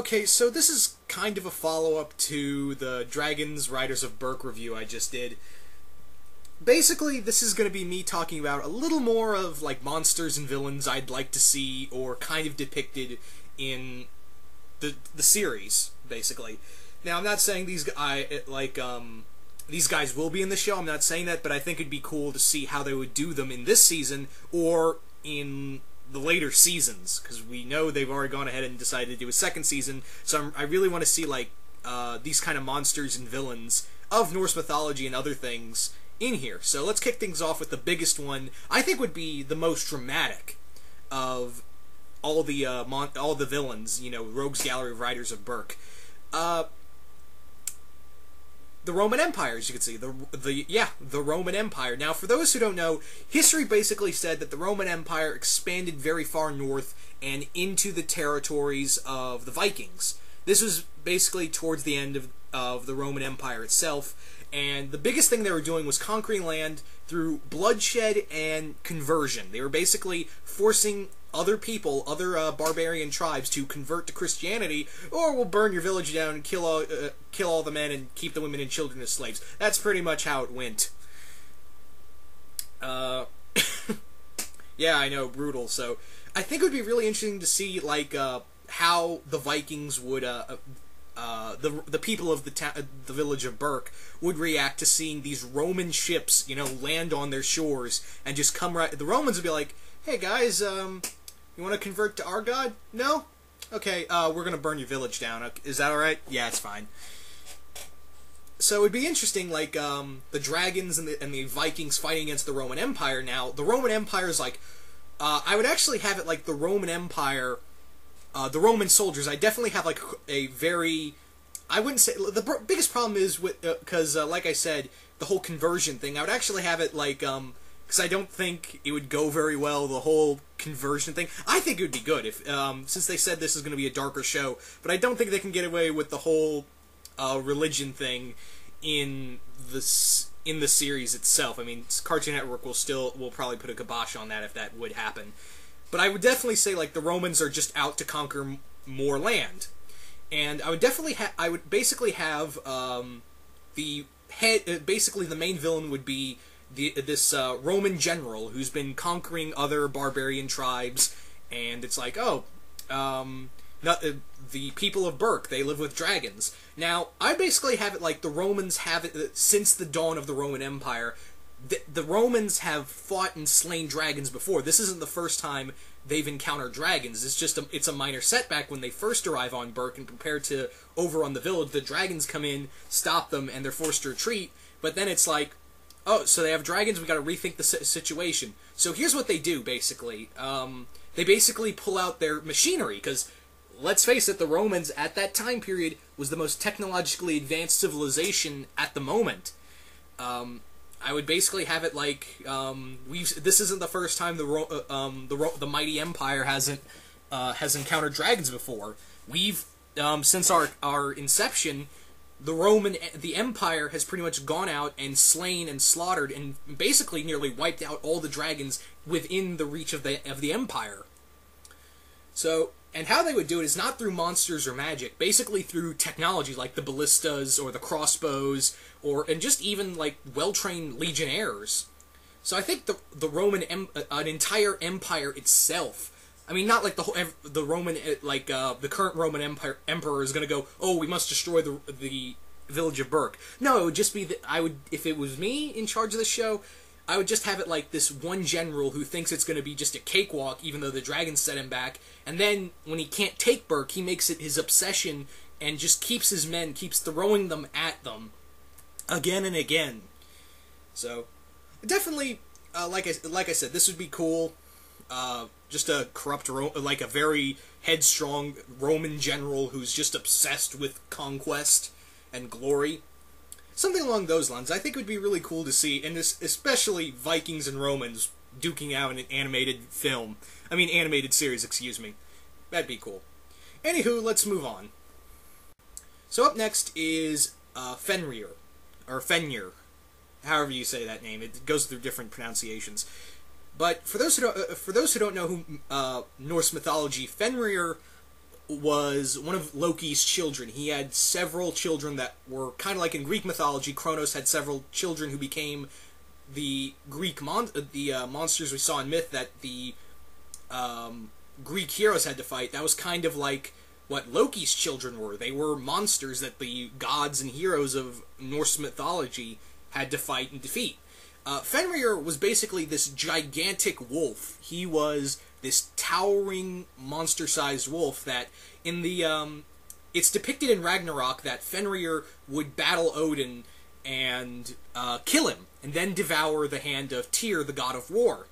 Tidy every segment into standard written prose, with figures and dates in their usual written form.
Okay, so this is kind of a follow-up to the Dragons Riders of Berk review I just did. Basically, this is going to be me talking about a little more of, like, monsters and villains I'd like to see, or kind of depicted in the series, basically. Now, I'm not saying these guys will be in the show, I'm not saying that, but I think it'd be cool to see how they would do them in this season, or in the later seasons, because we know they've already gone ahead and decided to do a second season, so I really want to see, like, these kind of monsters and villains of Norse mythology and other things in here. So let's kick things off with the biggest one, I think would be the most dramatic of all the villains, you know, Rogues Gallery of Riders of Berk. The Roman Empire, as you can see. The Roman Empire. Now, for those who don't know, history basically said that the Roman Empire expanded very far north and into the territories of the Vikings. This was basically towards the end of the Roman Empire itself, and the biggest thing they were doing was conquering land through bloodshed and conversion. They were basically forcing other people, other barbarian tribes, to convert to Christianity, or we'll burn your village down and kill all the men and keep the women and children as slaves. That's pretty much how it went. Yeah, I know, brutal. So I think it would be really interesting to see, like, how the Vikings would, the people of the village of Berk would react to seeing these Roman ships, you know, land on their shores and just come right. The Romans would be like, "Hey guys, you want to convert to our god? No? Okay, we're gonna burn your village down. Is that alright? Yeah, it's fine." So it'd be interesting, like, the dragons and the Vikings fighting against the Roman Empire. Now, the Roman Empire is like, I would actually have it like the Roman Empire, the Roman soldiers. I definitely have, like, a very, I wouldn't say, the biggest problem is with, because, like I said, the whole conversion thing, I would actually have it like, because I don't think it would go very well, the whole conversion thing. I think it would be good if, since they said this is going to be a darker show, but I don't think they can get away with the whole religion thing in the series itself. I mean, Cartoon Network will probably put a kibosh on that if that would happen. But I would definitely say, like, the Romans are just out to conquer more land, and I would definitely I would basically have the head. Basically, the main villain would be this Roman general who's been conquering other barbarian tribes, and it's like, oh, the people of Berk, they live with dragons. Now, I basically have it like the Romans have it since the dawn of the Roman Empire. The Romans have fought and slain dragons before. This isn't the first time they've encountered dragons. It's just it's a minor setback when they first arrive on Berk and prepare to over on the village. The dragons come in, stop them, and they're forced to retreat. But then it's like, oh, so they have dragons, we gotta rethink the situation. So here's what they do, basically. They basically pull out their machinery, because, let's face it, the Romans, at that time period, was the most technologically advanced civilization at the moment. I would basically have it like, this isn't the first time the mighty empire has encountered dragons before. We've, since our inception, the Empire has pretty much gone out and slain and slaughtered and basically nearly wiped out all the dragons within the reach of the Empire. So, and how they would do it is not through monsters or magic, basically through technology like the ballistas or the crossbows, and just even like well-trained legionnaires. So I think the Roman an entire empire itself. I mean, not like the Roman, like, the current Roman emperor is going to go, oh, we must destroy the village of Berk. No, it would just be that if it was me in charge of the show, I would just have it like this one general who thinks it's going to be just a cakewalk, even though the dragons set him back, and then, when he can't take Berk, he makes it his obsession, and just keeps his men, keeps throwing them at them, again and again. So, definitely, like I said, this would be cool. Just a corrupt, like a very headstrong Roman general who's just obsessed with conquest and glory. Something along those lines. I think it would be really cool to see, and especially Vikings and Romans duking out in an animated film. I mean, animated series, excuse me. That'd be cool. Anywho, let's move on. So up next is Fenrir, or Fenrir, however you say that name. It goes through different pronunciations. But for those who don't know Norse mythology, Fenrir was one of Loki's children. He had several children that were kind of like in Greek mythology. Kronos had several children who became the Greek monsters we saw in myth that the Greek heroes had to fight. That was kind of like what Loki's children were. They were monsters that the gods and heroes of Norse mythology had to fight and defeat. Fenrir was basically this gigantic wolf. He was this towering, monster-sized wolf that in the, it's depicted in Ragnarok that Fenrir would battle Odin and kill him, and then devour the hand of Tyr, the god of war,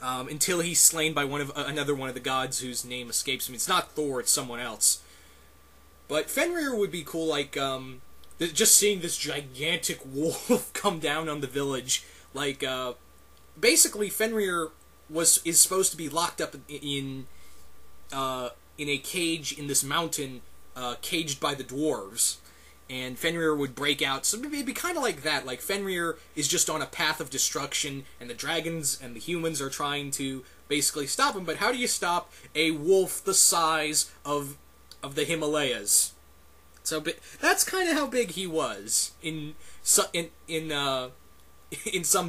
until he's slain by another one of the gods whose name escapes me. It's not Thor, it's someone else. But Fenrir would be cool, like, just seeing this gigantic wolf come down on the village. Like, basically, Fenrir is supposed to be locked up in a cage in this mountain, caged by the dwarves. And Fenrir would break out. So it'd be kind of like that. Like, Fenrir is just on a path of destruction, and the dragons and the humans are trying to basically stop him. But how do you stop a wolf the size of the Himalayas? So that's kind of how big he was in some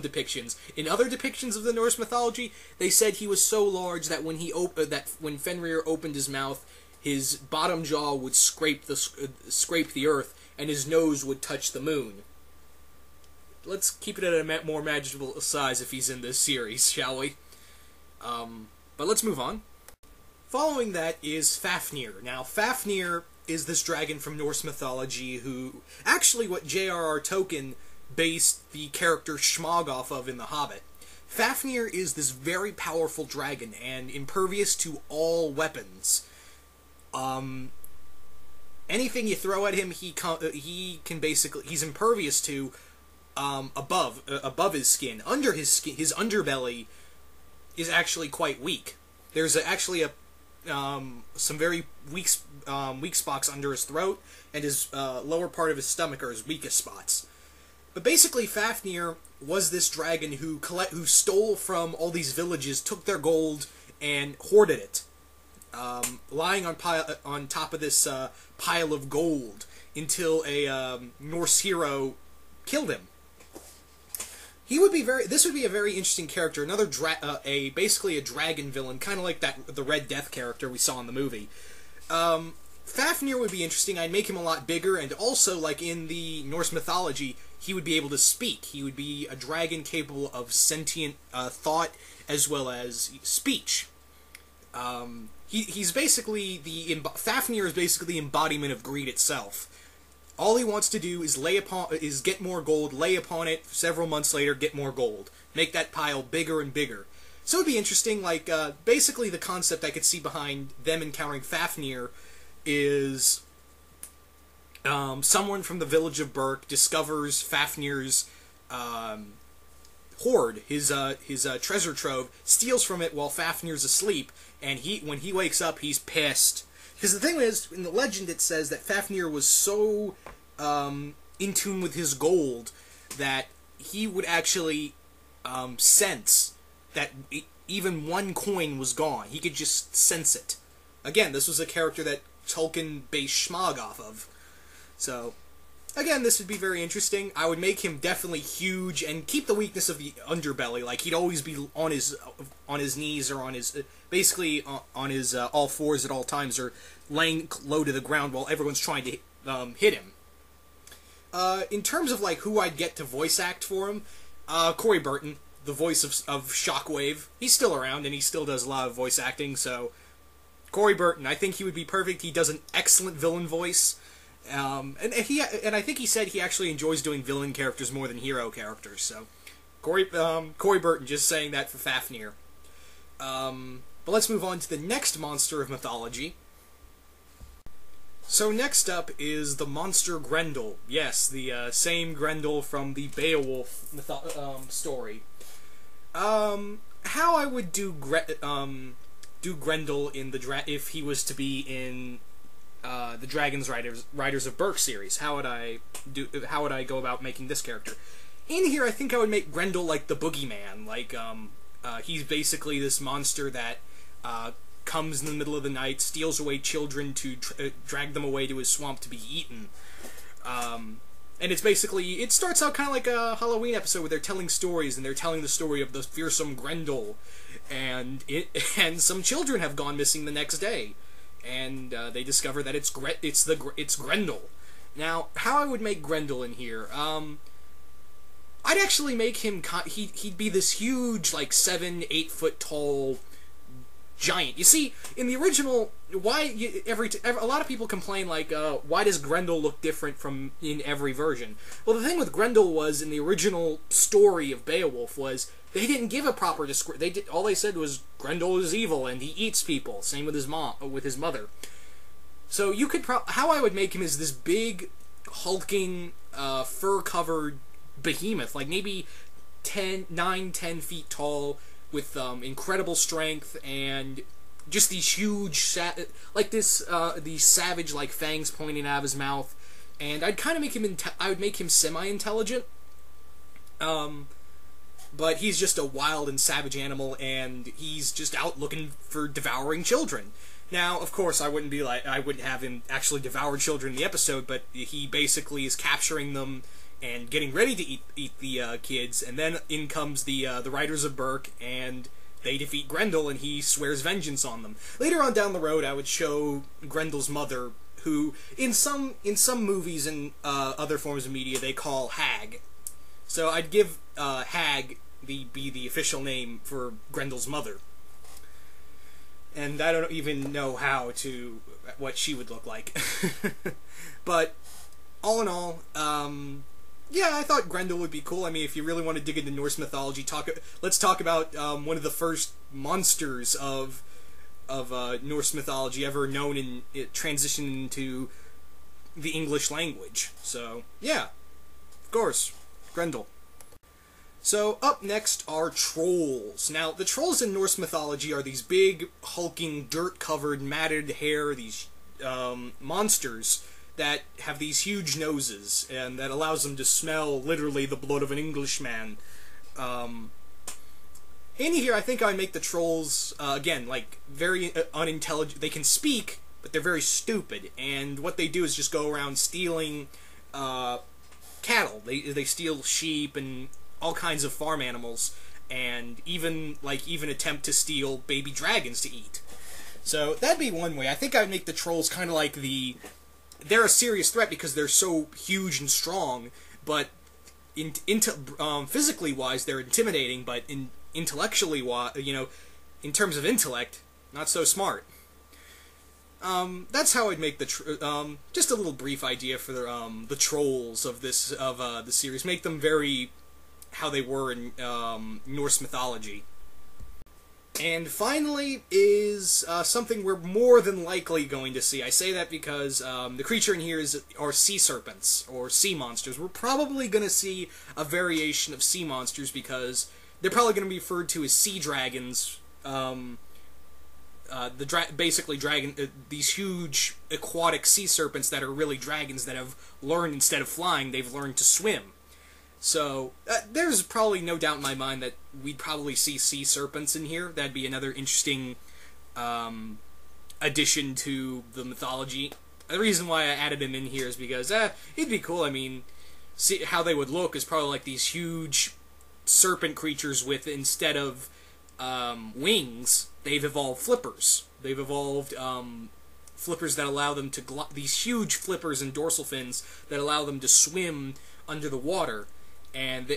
depictions. In other depictions of the Norse mythology, they said he was so large that when Fenrir opened his mouth, his bottom jaw would scrape the earth, and his nose would touch the moon. Let's keep it at a more manageable size if he's in this series, shall we? But let's move on. Following that is Fafnir. Now, Fafnir is this dragon from Norse mythology who, actually what J.R.R. Tolkien based the character Smaug off of in The Hobbit. Fafnir is this very powerful dragon and impervious to all weapons. Anything you throw at him, he can basically, he's impervious to above his skin. Under his skin, his underbelly is actually quite weak. There's actually some very weak spots under his throat, and his lower part of his stomach are his weakest spots. But basically, Fafnir was this dragon who stole from all these villages, took their gold, and hoarded it, lying on top of this pile of gold until a Norse hero killed him. This would be a very interesting character. Another basically a dragon villain, kind of like the Red Death character we saw in the movie. Fafnir would be interesting. I'd make him a lot bigger, and also, like in the Norse mythology, he would be able to speak. He would be a dragon capable of sentient thought as well as speech. He's basically Fafnir is basically the embodiment of greed itself. All he wants to do is get more gold, lay upon it, several months later, get more gold. Make that pile bigger and bigger. So it'd be interesting, like, basically the concept I could see behind them encountering Fafnir is someone from the village of Berk discovers Fafnir's hoard, his treasure trove, steals from it while Fafnir's asleep, and when he wakes up, he's pissed. Because the thing is, in the legend it says that Fafnir was so in tune with his gold that he would actually sense that even one coin was gone. He could just sense it. Again, this was a character that Tolkien based Smaug off of. So, again, this would be very interesting. I would make him definitely huge and keep the weakness of the underbelly. Like, he'd always be on his knees or on his basically on his all fours at all times, or laying low to the ground while everyone's trying to hit him. In terms of like who I'd get to voice act for him, Corey Burton, the voice of Shockwave, he's still around and he still does a lot of voice acting. So Corey Burton, I think he would be perfect. He does an excellent villain voice. And I think he said he actually enjoys doing villain characters more than hero characters. So, Corey Burton, just saying that for Fafnir. But let's move on to the next monster of mythology. So next up is the monster Grendel. Yes, the same Grendel from the Beowulf story. How I would do Grendel in if he was to be in the Dragons Riders of Berk series. How would I go about making this character? In here, I think I would make Grendel like the boogeyman. Like, he's basically this monster that comes in the middle of the night, steals away children to drag them away to his swamp to be eaten. And it's basically, it starts out kind of like a Halloween episode where they're telling stories, and they're telling the story of the fearsome Grendel, and some children have gone missing the next day, and they discover that it's Grendel. Now, how I would make Grendel in here, I'd actually make him, he'd be this huge, like 7-8 foot tall giant. You see, in the original, a lot of people complain, like, why does Grendel look different from in every version? Well, the thing with Grendel was, in the original story of Beowulf, was they didn't give a proper description. All they said was, Grendel is evil, and he eats people. Same with his mother. So you could how I would make him is this big, hulking, fur-covered behemoth, like maybe 9-10 feet tall, with incredible strength and just these huge, these savage like fangs pointing out of his mouth. And I'd kind of make him I would make him semi-intelligent, but he's just a wild and savage animal, and he's just out looking for devouring children. Now, of course, I wouldn't have him actually devour children in the episode, but he basically is capturing them and getting ready to eat the kids, and then in comes the riders of Berk, and they defeat Grendel, and he swears vengeance on them. Later on down the road, I would show Grendel's mother, who in some movies and other forms of media they call Hag. So I'd give Hag be the official name for Grendel's mother, and I don't even know what she would look like. But all in all, yeah, I thought Grendel would be cool. I mean, if you really want to dig into Norse mythology, let's talk about one of the first monsters of Norse mythology ever known, and it transitioned into the English language. So, yeah, of course, Grendel. So, up next are trolls. Now, the trolls in Norse mythology are these big, hulking, dirt-covered, matted hair, these monsters that have these huge noses, and that allows them to smell, literally, the blood of an Englishman. In here, I think I make the trolls, again, like, very unintelligent. They can speak, but they're very stupid, and what they do is just go around stealing cattle. They steal sheep and all kinds of farm animals, and even attempt to steal baby dragons to eat. So, that'd be one way. I think I'd make the trolls kind of like they're a serious threat because they're so huge and strong, but physically wise, they're intimidating, but intellectually wise, in terms of intellect, not so smart. That's how I'd make just a little brief idea for the trolls of the series. Make them very how they were in Norse mythology. And finally is something we're more than likely going to see. I say that because the creature in here are sea serpents, or sea monsters. We're probably going to see a variation of sea monsters because they're probably going to be referred to as sea dragons. Basically these huge aquatic sea serpents that are really dragons that have learned, instead of flying, they've learned to swim. So, there's probably no doubt in my mind that we'd probably see sea serpents in here. That'd be another interesting addition to the mythology. The reason why I added them in here is because, it'd be cool. I mean, see how they would look is probably like these huge serpent creatures with, instead of wings, they've evolved flippers. They've evolved flippers that allow them to these huge flippers and dorsal fins that allow them to swim under the water. And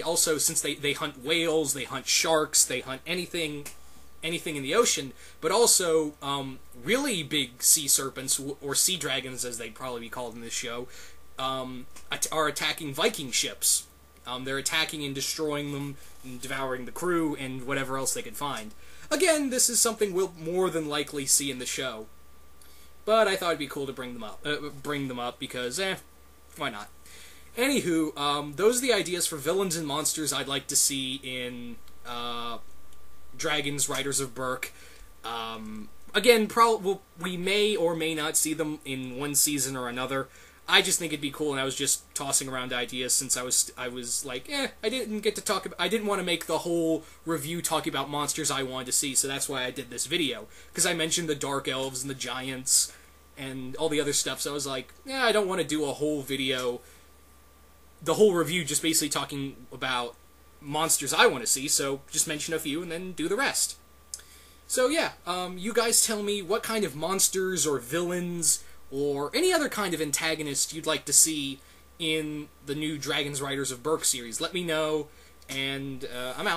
also, since they hunt whales, they hunt sharks, they hunt anything in the ocean, but also really big sea serpents, or sea dragons as they'd probably be called in this show, are attacking Viking ships. They're attacking and destroying them, and devouring the crew, and whatever else they could find. Again, this is something we'll more than likely see in the show, but I thought it'd be cool to bring them up because, why not? Anywho, those are the ideas for villains and monsters I'd like to see in Dragons, Riders of Berk. Again, we may or may not see them in one season or another. I just think it'd be cool, and I was just tossing around ideas since I was like, I didn't get to talk about, I didn't want to make the whole review talking about monsters I wanted to see, so that's why I did this video. Because I mentioned the dark elves and the giants and all the other stuff, so I was like, I don't want to do a whole video, the whole review just basically talking about monsters I want to see, so just mention a few and then do the rest. So yeah, you guys tell me what kind of monsters or villains or any other kind of antagonist you'd like to see in the new Dragons Riders of Berk series. Let me know, and I'm out.